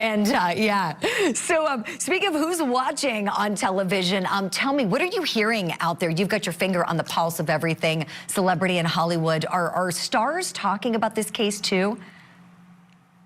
And yeah, so speaking of who's watching on television, tell me, what are you hearing out there? You've got your finger on the pulse of everything celebrity in Hollywood. Are stars talking about this case too?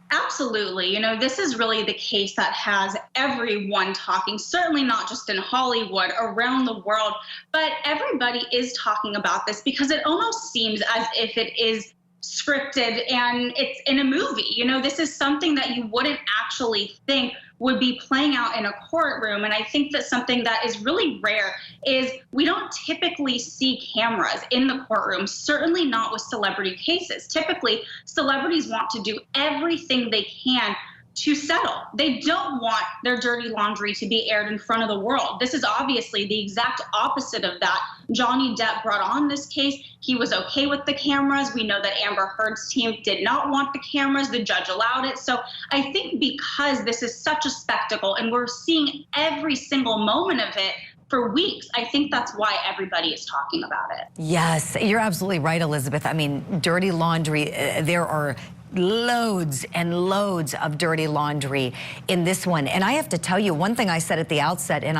Absolutely. You know, this is really the case that has everyone talking, certainly not just in Hollywood, around the world, but everybody is talking about this because it almost seems as if it is scripted and it's in a movie. You know, this is something that you wouldn't actually think would be playing out in a courtroom. And I think that something that is really rare is we don't typically see cameras in the courtroom, certainly not with celebrity cases. Typically, celebrities want to do everything they can to settle. They don't want their dirty laundry to be aired in front of the world. This is obviously the exact opposite of that. Johnny Depp brought on this case. He was okay with the cameras. We know that Amber Heard's team did not want the cameras. The judge allowed it. So I think because this is such a spectacle and we're seeing every single moment of it for weeks, I think that's why everybody is talking about it. Yes, you're absolutely right, Elizabeth. I mean, dirty laundry, there are loads and loads of dirty laundry in this one. And I have to tell you, one thing I said at the outset, and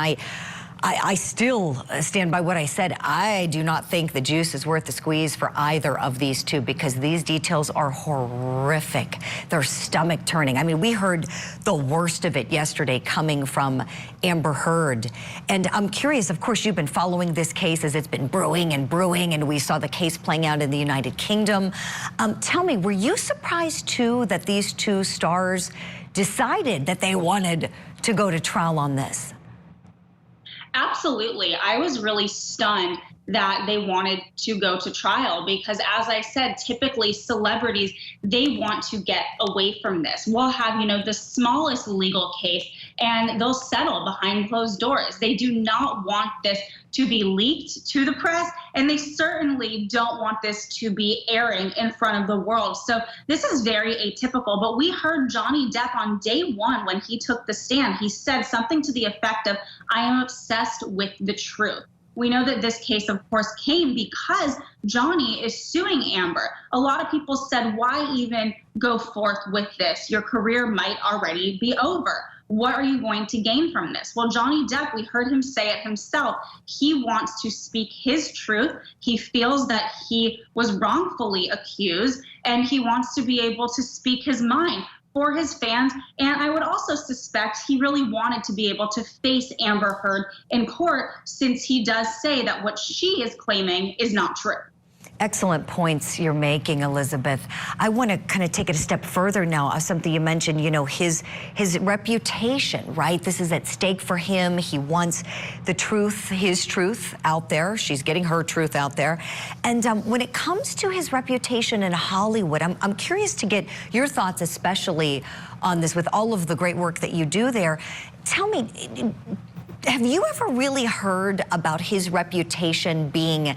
I still stand by what I said. I do not think the juice is worth the squeeze for either of these two because these details are horrific. They're stomach turning. I mean, we heard the worst of it yesterday coming from Amber Heard. And I'm curious, of course, you've been following this case as it's been brewing, and we saw the case playing out in the United Kingdom. Tell me, were you surprised too that these two stars decided that they wanted to go to trial on this? Absolutely. I was really stunned that they wanted to go to trial because, as I said, typically celebrities, they want to get away from this. We'll have, you know, the smallest legal case and they'll settle behind closed doors. They do not want this to be leaked to the press, and they certainly don't want this to be airing in front of the world. So this is very atypical, but we heard Johnny Depp on day one when he took the stand. He said something to the effect of, "I am obsessed with the truth." We know that this case, of course, came because Johnny is suing Amber. A lot of people said, why even go forth with this? Your career might already be over. What are you going to gain from this? Well, Johnny Depp, we heard him say it himself. He wants to speak his truth. He feels that he was wrongfully accused, and he wants to be able to speak his mind for his fans. And I would also suspect he really wanted to be able to face Amber Heard in court, since he does say that what she is claiming is not true. Excellent points you're making, Elizabeth. I want to kind of take it a step further now. Something you mentioned, you know, his reputation, right? This is at stake for him. He wants the truth, his truth out there. She's getting her truth out there. And when it comes to his reputation in Hollywood, I'm curious to get your thoughts, especially on this, with all of the great work that you do there. Tell me, have you ever really heard about his reputation being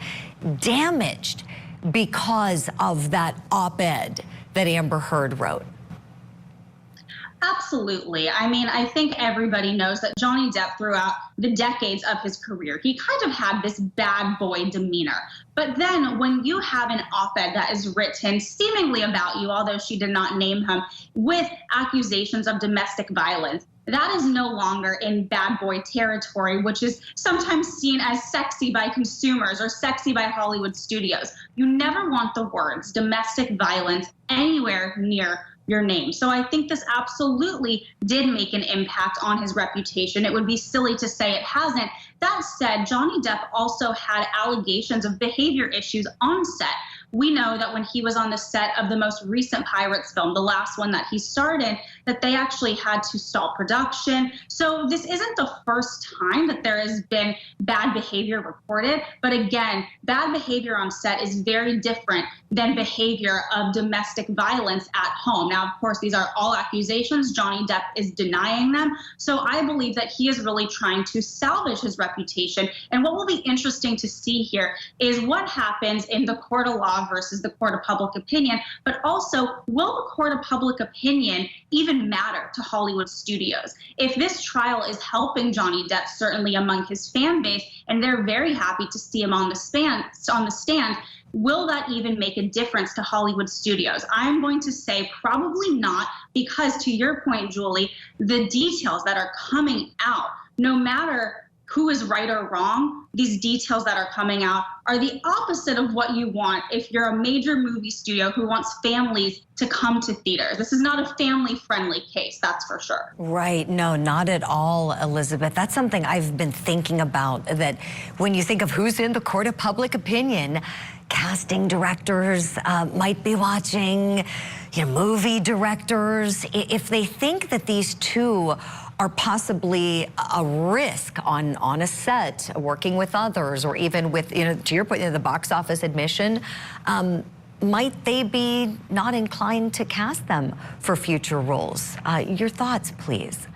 damaged because of that op-ed that Amber Heard wrote? Absolutely. I mean, I think everybody knows that Johnny Depp, throughout the decades of his career, he kind of had this bad boy demeanor. But then when you have an op-ed that is written seemingly about you, although she did not name him, with accusations of domestic violence, that is no longer in bad boy territory, which is sometimes seen as sexy by consumers or sexy by Hollywood studios. You never want the words domestic violence anywhere near your name. So I think this absolutely did make an impact on his reputation. It would be silly to say it hasn't. That said, Johnny Depp also had allegations of behavior issues on set. We know that when he was on the set of the most recent Pirates film, the last one that he starred in, that they actually had to stall production. So this isn't the first time that there has been bad behavior reported. But again, bad behavior on set is very different than behavior of domestic violence at home. Now, of course, these are all accusations. Johnny Depp is denying them. So I believe that he is really trying to salvage his reputation. And what will be interesting to see here is what happens in the court of law law versus the court of public opinion, but also, will the court of public opinion even matter to Hollywood studios? If this trial is helping Johnny Depp, certainly among his fan base, and they're very happy to see him on the stand, will that even make a difference to Hollywood studios? I'm going to say probably not, because to your point, Julie, the details that are coming out, no matter who is right or wrong, these details that are coming out are the opposite of what you want if you're a major movie studio who wants families to come to theaters. This is not a family-friendly case, that's for sure. Right, no, not at all, Elizabeth. That's something I've been thinking about, that when you think of who's in the court of public opinion, casting directors might be watching, movie directors. If they think that these two are possibly a risk on a set, working with others, or even with, to your point, the box office admission, might they be not inclined to cast them for future roles? Your thoughts, please.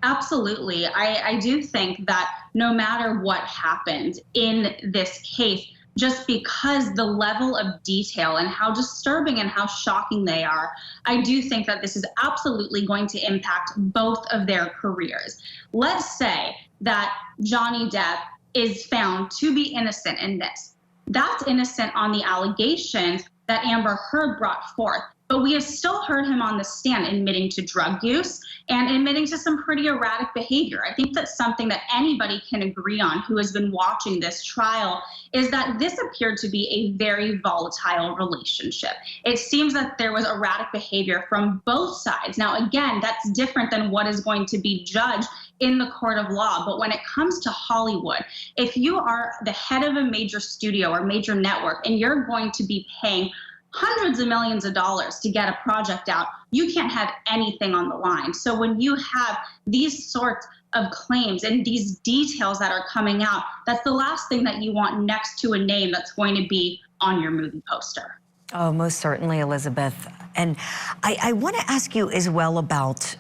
Absolutely. I do think that no matter what happened in this case, just because the level of detail and how disturbing and how shocking they are, I do think that this is absolutely going to impact both of their careers. Let's say that Johnny Depp is found to be innocent in this. That's innocent on the allegations that Amber Heard brought forth. But we have still heard him on the stand admitting to drug use and admitting to some pretty erratic behavior. I think that's something that anybody can agree on who has been watching this trial, is that this appeared to be a very volatile relationship. It seems that there was erratic behavior from both sides. Now, again, that's different than what is going to be judged in the court of law. But when it comes to Hollywood, if you are the head of a major studio or major network and you're going to be paying hundreds of millions of dollars to get a project out, you can't have anything on the line. So when you have these sorts of claims and these details that are coming out, that's the last thing that you want next to a name that's going to be on your movie poster. Oh, most certainly, Elizabeth. And I want to ask you as well about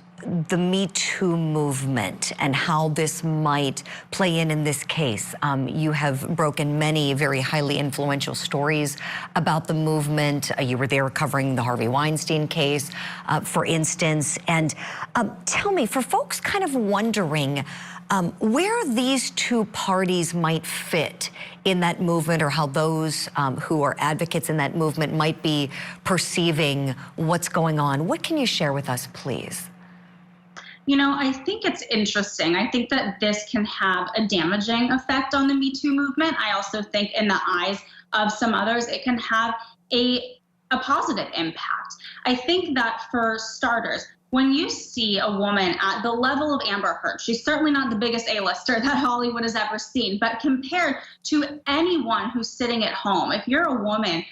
the Me Too movement and how this might play in this case. You have broken many very highly influential stories about the movement. You were there covering the Harvey Weinstein case, for instance. And tell me, for folks kind of wondering where these two parties might fit in that movement, or how those who are advocates in that movement might be perceiving what's going on, what can you share with us, please? I think it's interesting. I think that this can have a damaging effect on the Me Too movement. I also think in the eyes of some others, it can have a positive impact. I think that for starters, when you see a woman at the level of Amber Heard, she's certainly not the biggest A-lister that Hollywood has ever seen, but compared to anyone who's sitting at home, if you're a woman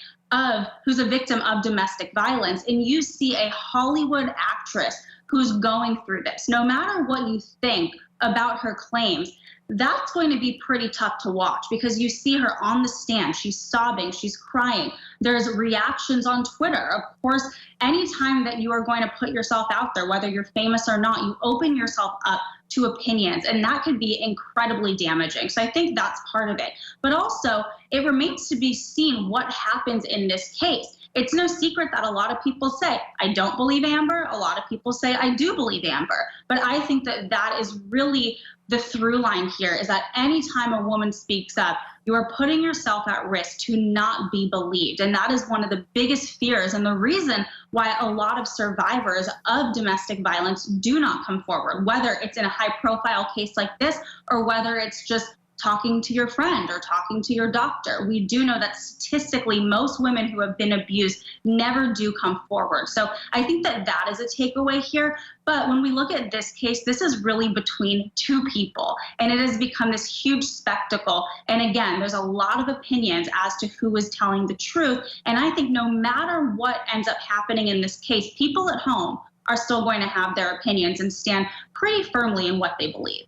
who's a victim of domestic violence and you see a Hollywood actress who's going through this, no matter what you think about her claims, that's going to be pretty tough to watch, because you see her on the stand, she's sobbing, she's crying. There's reactions on Twitter. Of course, anytime that you are going to put yourself out there, whether you're famous or not, you open yourself up to opinions, and that could be incredibly damaging. So I think that's part of it. But also, it remains to be seen what happens in this case. It's no secret that a lot of people say, I don't believe Amber. A lot of people say, I do believe Amber. But I think that that is really the through line here, is that anytime a woman speaks up, you are putting yourself at risk to not be believed. And that is one of the biggest fears, and the reason why a lot of survivors of domestic violence do not come forward, whether it's in a high profile case like this, or whether it's just talking to your friend or talking to your doctor. We do know that statistically, most women who have been abused never do come forward. So I think that that is a takeaway here. But when we look at this case, this is really between two people, and it has become this huge spectacle. And again, there's a lot of opinions as to who is telling the truth. And I think no matter what ends up happening in this case, people at home are still going to have their opinions and stand pretty firmly in what they believe.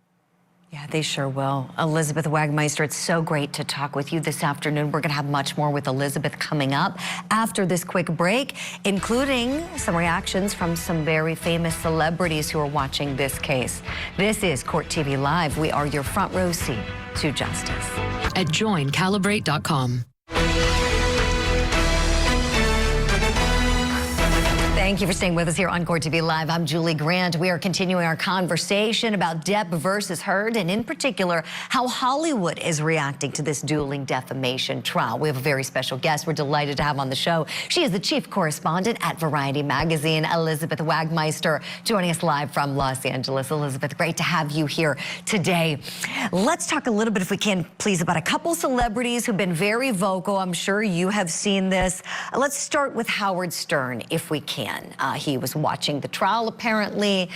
Yeah, they sure will. Elizabeth Wagmeister, it's so great to talk with you this afternoon. We're going to have much more with Elizabeth coming up after this quick break, including some reactions from some very famous celebrities who are watching this case. This is Court TV Live. We are your front row seat to justice. At joincalibrate.com. Thank you for staying with us here on Court TV Live. I'm Julie Grant. We are continuing our conversation about Depp versus Heard, and in particular, how Hollywood is reacting to this dueling defamation trial. We have a very special guest we're delighted to have on the show. She is the chief correspondent at Variety Magazine, Elizabeth Wagmeister, joining us live from Los Angeles. Elizabeth, great to have you here today. Let's talk a little bit, if we can, please, about a couple celebrities who've been very vocal. I'm sure you have seen this. Let's start with Howard Stern, if we can. He was watching the trial, apparently,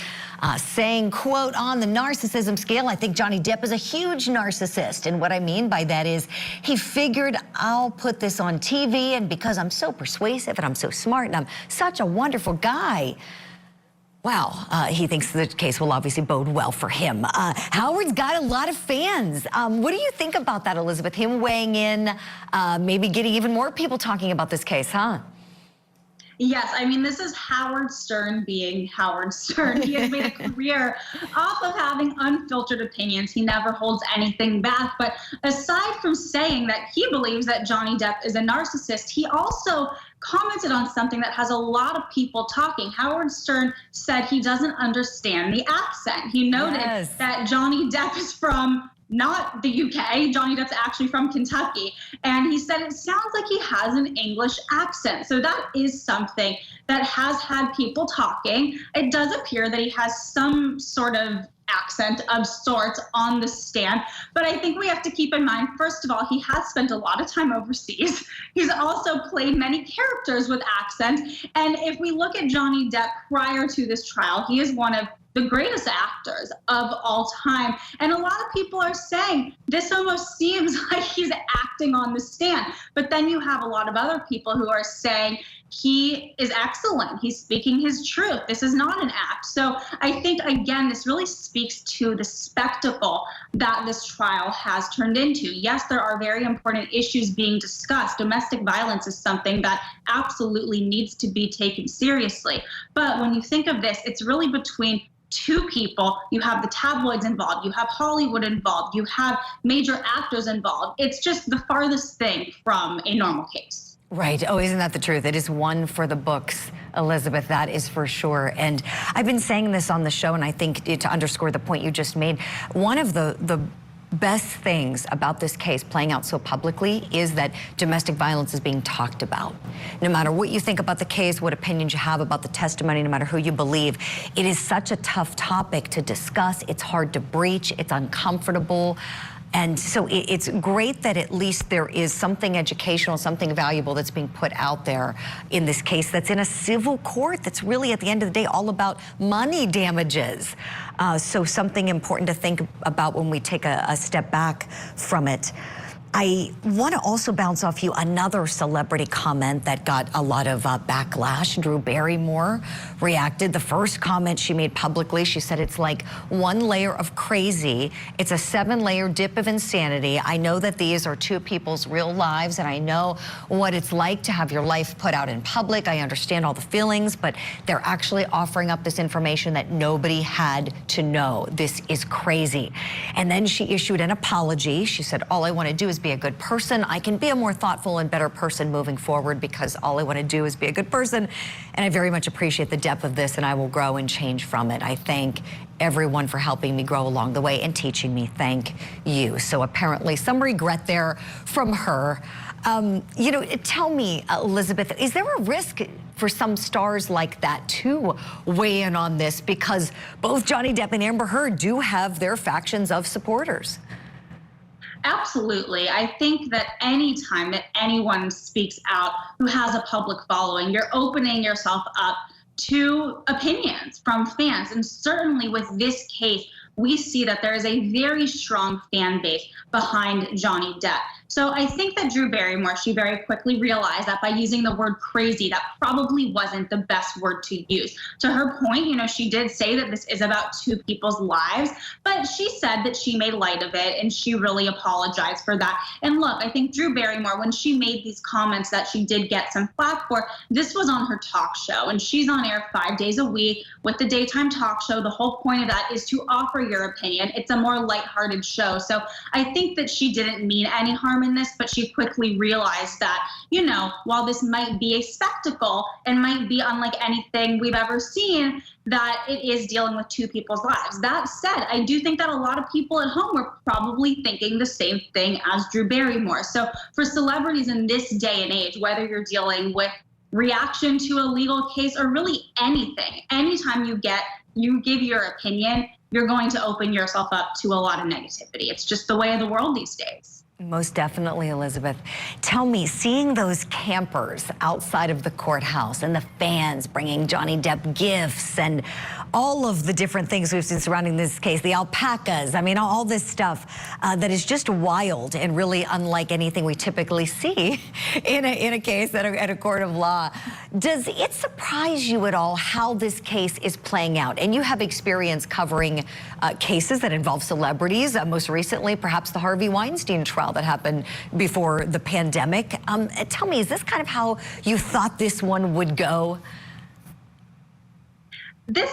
saying, quote, on the narcissism scale, I think Johnny Depp is a huge narcissist. And what I mean by that is he figured, I'll put this on TV, and because I'm so persuasive and I'm so smart and I'm such a wonderful guy, wow, he thinks the case will obviously bode well for him. Howard's got a lot of fans. What do you think about that, Elizabeth? Him weighing in, maybe getting even more people talking about this case, huh? Yes, I mean, this is Howard Stern being Howard Stern. He has made a career off of having unfiltered opinions. He never holds anything back. But aside from saying that he believes that Johnny Depp is a narcissist, he also commented on something that has a lot of people talking. Howard Stern said he doesn't understand the accent. He noted that Johnny Depp is from not the UK. Johnny Depp's actually from Kentucky. And he said it sounds like he has an English accent. So that is something that has had people talking. It does appear that he has some sort of accent of sorts on the stand. But I think we have to keep in mind, first of all, he has spent a lot of time overseas. He's also played many characters with accents. And if we look at Johnny Depp prior to this trial, he is one of the greatest actors of all time. And a lot of people are saying this almost seems like he's acting on the stand. But then you have a lot of other people who are saying he is excellent. He's speaking his truth. This is not an act. So I think, again, this really speaks to the spectacle that this trial has turned into. Yes, there are very important issues being discussed. Domestic violence is something that absolutely needs to be taken seriously. But when you think of this, it's really between two people. You have the tabloids involved, you have Hollywood involved, you have major actors involved. It's just the farthest thing from a normal case. Right. Oh, isn't that the truth? It is one for the books, Elizabeth, that is for sure. And I've been saying this on the show, and I think to underscore the point you just made, one of the best things about this case playing out so publicly is that domestic violence is being talked about. No matter what you think about the case, what opinions you have about the testimony, no matter who you believe, it is such a tough topic to discuss. It's hard to breach. It's uncomfortable. And so it's great that at least there is something educational, something valuable that's being put out there in this case that's in a civil court that's really, at the end of the day, all about money damages. So something important to think about when we take a step back from it. I want to also bounce off you another celebrity comment that got a lot of backlash. Drew Barrymore reacted. The first comment she made publicly, she said it's like one layer of crazy. It's a 7-layer dip of insanity. I know that these are two people's real lives, and I know what it's like to have your life put out in public. I understand all the feelings, but they're actually offering up this information that nobody had to know. This is crazy. And then she issued an apology. She said, all I want to do is be a good person. I can be a more thoughtful and better person moving forward because all I want to do is be a good person. And I very much appreciate the depth of this, and I will grow and change from it. I thank everyone for helping me grow along the way and teaching me. Thank you. So apparently some regret there from her. You know, tell me, Elizabeth, is there a risk for some stars like that to weigh in on this? Because both Johnny Depp and Amber Heard do have their factions of supporters. Absolutely. I think that any time that anyone speaks out who has a public following, you're opening yourself up to opinions from fans. And certainly with this case, we see that there is a very strong fan base behind Johnny Depp. So I think that Drew Barrymore, she very quickly realized that by using the word crazy, that probably wasn't the best word to use. To her point, you know, she did say that this is about two people's lives, but she said that she made light of it and she really apologized for that. And look, I think Drew Barrymore, when she made these comments that she did get some flack for, this was on her talk show, and she's on air 5 days a week with the daytime talk show. The whole point of that is to offer offer your opinion. It's a more lighthearted show. So I think that she didn't mean any harm in this, but she quickly realized that, you know, while this might be a spectacle and might be unlike anything we've ever seen, that it is dealing with two people's lives. That said, I do think that a lot of people at home were probably thinking the same thing as Drew Barrymore. So for celebrities in this day and age, whether you're dealing with reaction to a legal case or really anything, anytime you give your opinion, you're going to open yourself up to a lot of negativity. It's just the way of the world these days. Most definitely, Elizabeth. Tell me, seeing those campers outside of the courthouse and the fans bringing Johnny Depp gifts and all of the different things we've seen surrounding this case, the alpacas, I mean, all this stuff that is just wild and really unlike anything we typically see in a case at a court of law. Does it surprise you at all how this case is playing out? And you have experience covering cases that involve celebrities, most recently perhaps the Harvey Weinstein trial that happened before the pandemic. Tell me, is this kind of how you thought this one would go? This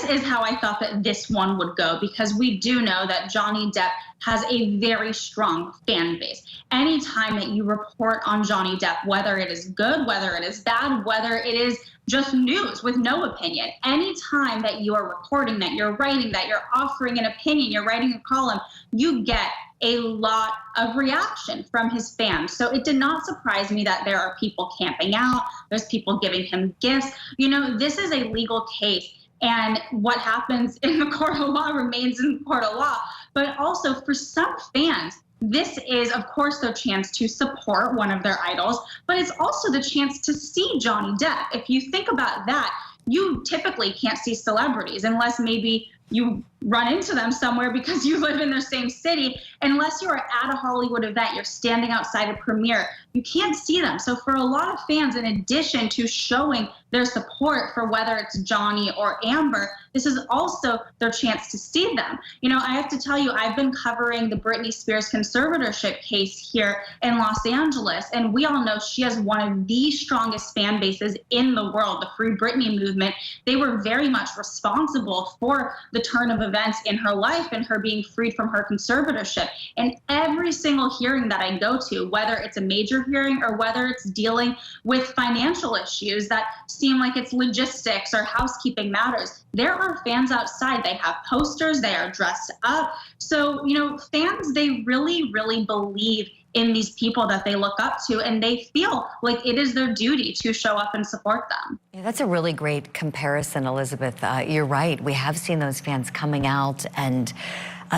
is how I thought that this one would go, because we do know that Johnny Depp has a very strong fan base. Anytime that you report on Johnny Depp, whether it is good, whether it is bad, whether it is just news with no opinion, anytime that you are reporting, that you're writing, that you're offering an opinion, you're writing a column, you get a lot of reaction from his fans. So it did not surprise me that there are people camping out, there's people giving him gifts. You know, this is a legal case, and what happens in the court of law remains in the court of law. But also for some fans, this is, of course, their chance to support one of their idols, but it's also the chance to see Johnny Depp. If you think about that, you typically can't see celebrities unless maybe you run into them somewhere because you live in the same city. Unless you're at a Hollywood event, you're standing outside a premiere, you can't see them. So for a lot of fans, in addition to showing their support for whether it's Johnny or Amber, this is also their chance to see them. You know, I have to tell you, I've been covering the Britney Spears conservatorship case here in Los Angeles, and we all know she has one of the strongest fan bases in the world, the Free Britney movement. They were very much responsible for the turn of events in her life and her being freed from her conservatorship. And every single hearing that I go to, whether it's a major hearing or whether it's dealing with financial issues that seem like it's logistics or housekeeping matters, there are fans outside. They have posters, they are dressed up. So, you know, fans, they really, really believe in these people that they look up to, and they feel like it is their duty to show up and support them. Yeah, that's a really great comparison, Elizabeth. You're right. We have seen those fans coming out and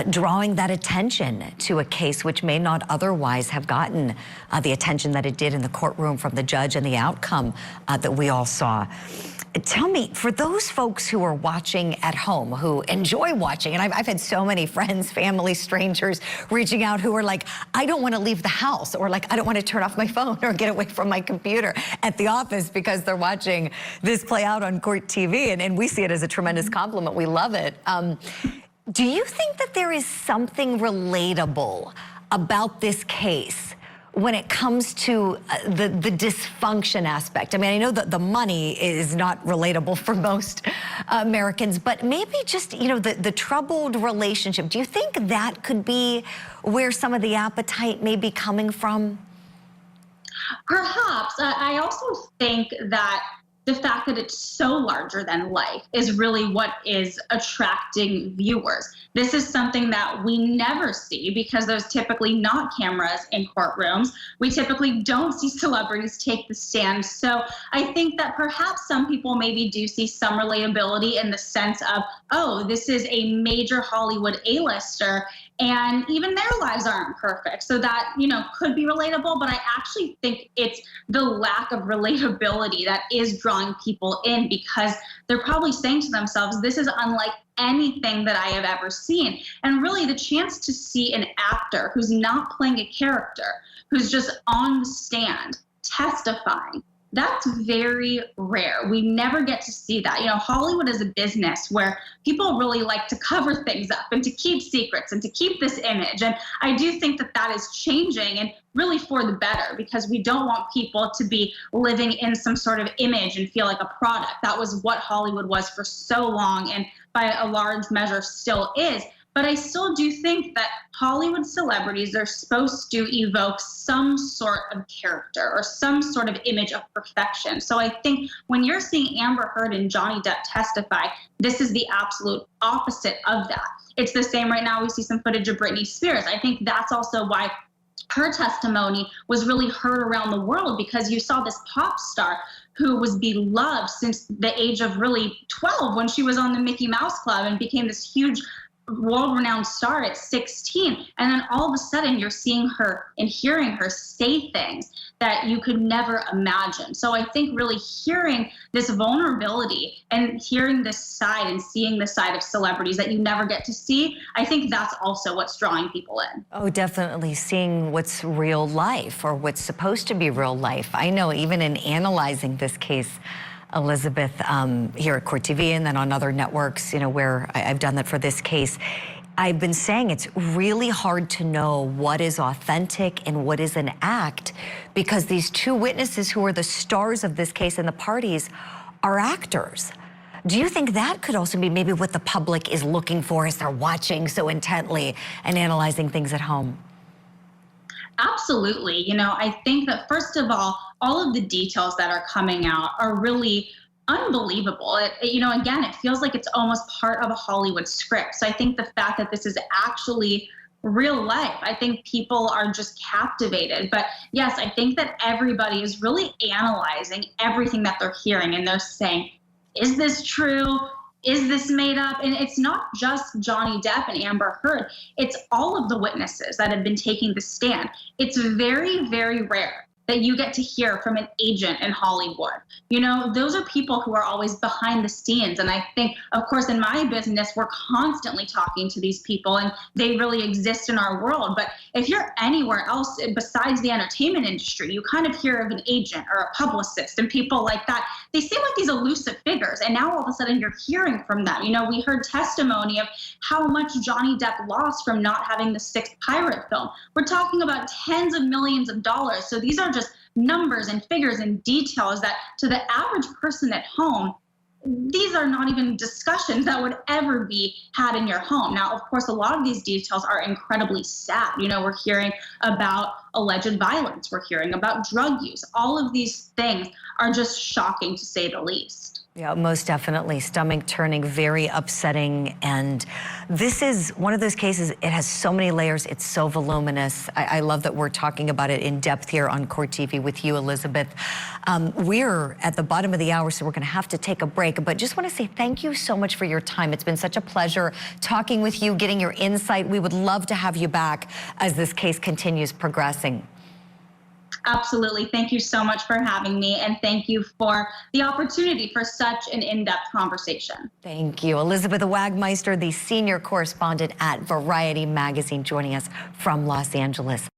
drawing that attention to a case which may not otherwise have gotten the attention that it did in the courtroom from the judge and the outcome that we all saw. Tell me, for those folks who are watching at home, who enjoy watching, and I've had so many friends, family, strangers reaching out who are like, I don't want to leave the house, or like, I don't want to turn off my phone or get away from my computer at the office because they're watching this play out on court TV, and we see it as a tremendous compliment. We love it. Do you think that there is something relatable about this case when it comes to the dysfunction aspect? I mean, I know that the money is not relatable for most Americans, but maybe just, you know, the troubled relationship. Do you think that could be where some of the appetite may be coming from? Perhaps. I also think that the fact that it's so larger than life is really what is attracting viewers. This is something that we never see because there's typically not cameras in courtrooms. We typically don't see celebrities take the stand. So I think that perhaps some people maybe do see some relatability in the sense of, oh, this is a major Hollywood A-lister, and even their lives aren't perfect. So that, you know, could be relatable, but I actually think it's the lack of relatability that is drawing people in, because they're probably saying to themselves, this is unlike anything that I have ever seen. And really the chance to see an actor who's not playing a character, who's just on the stand, testifying, That's very rare. We never get to see that. Hollywood is a business where people really like to cover things up and to keep secrets and to keep this image. And I do think that that is changing, and really for the better, because we don't want people to be living in some sort of image and feel like a product. That was what Hollywood was for so long, and by a large measure still is. But I still do think that Hollywood celebrities are supposed to evoke some sort of character or some sort of image of perfection. So I think when you're seeing Amber Heard and Johnny Depp testify, this is the absolute opposite of that. It's the same right now. We see some footage of Britney Spears. I think that's also why her testimony was really heard around the world, because you saw this pop star who was beloved since the age of really 12 when she was on the Mickey Mouse Club and became this huge world-renowned star at 16, and then all of a sudden you're seeing her and hearing her say things that you could never imagine. So I think really hearing this vulnerability and hearing this side and seeing the side of celebrities that you never get to see, I think that's also what's drawing people in. Oh, definitely seeing what's real life, or what's supposed to be real life. I know even in analyzing this case, Elizabeth, here at Court TV and then on other networks, where I've done that for this case, I've been saying it's really hard to know what is authentic and what is an act, because these two witnesses who are the stars of this case and the parties are actors. Do you think that could also be maybe what the public is looking for as they're watching so intently and analyzing things at home? Absolutely. I think that first of all of the details that are coming out are really unbelievable. Again, it feels like it's almost part of a Hollywood script. So I think the fact that this is actually real life, I think people are just captivated. But yes, I think that everybody is really analyzing everything that they're hearing, and they're saying, is this true? Is this made up? And it's not just Johnny Depp and Amber Heard. It's all of the witnesses that have been taking the stand. It's very, very rare that you get to hear from an agent in Hollywood. Those are people who are always behind the scenes. And I think, of course, in my business, we're constantly talking to these people, and they really exist in our world. But if you're anywhere else besides the entertainment industry, you kind of hear of an agent or a publicist and people like that. They seem like these elusive figures. And now all of a sudden you're hearing from them. We heard testimony of how much Johnny Depp lost from not having the 6th pirate film. We're talking about tens of millions of dollars. So these are just numbers and figures and details that to the average person at home, these are not even discussions that would ever be had in your home. Now, of course, a lot of these details are incredibly sad. We're hearing about alleged violence. We're hearing about drug use. All of these things are just shocking, to say the least. Yeah, most definitely. Stomach turning, very upsetting. And this is one of those cases, it has so many layers. It's so voluminous. I love that we're talking about it in depth here on Court TV with you, Elizabeth. We're at the bottom of the hour, so we're going to have to take a break. But just want to say thank you so much for your time. It's been such a pleasure talking with you, getting your insight. We would love to have you back as this case continues progressing. Absolutely. Thank you so much for having me, and thank you for the opportunity for such an in-depth conversation. Thank you. Elizabeth Wagmeister, the senior correspondent at Variety magazine, joining us from Los Angeles.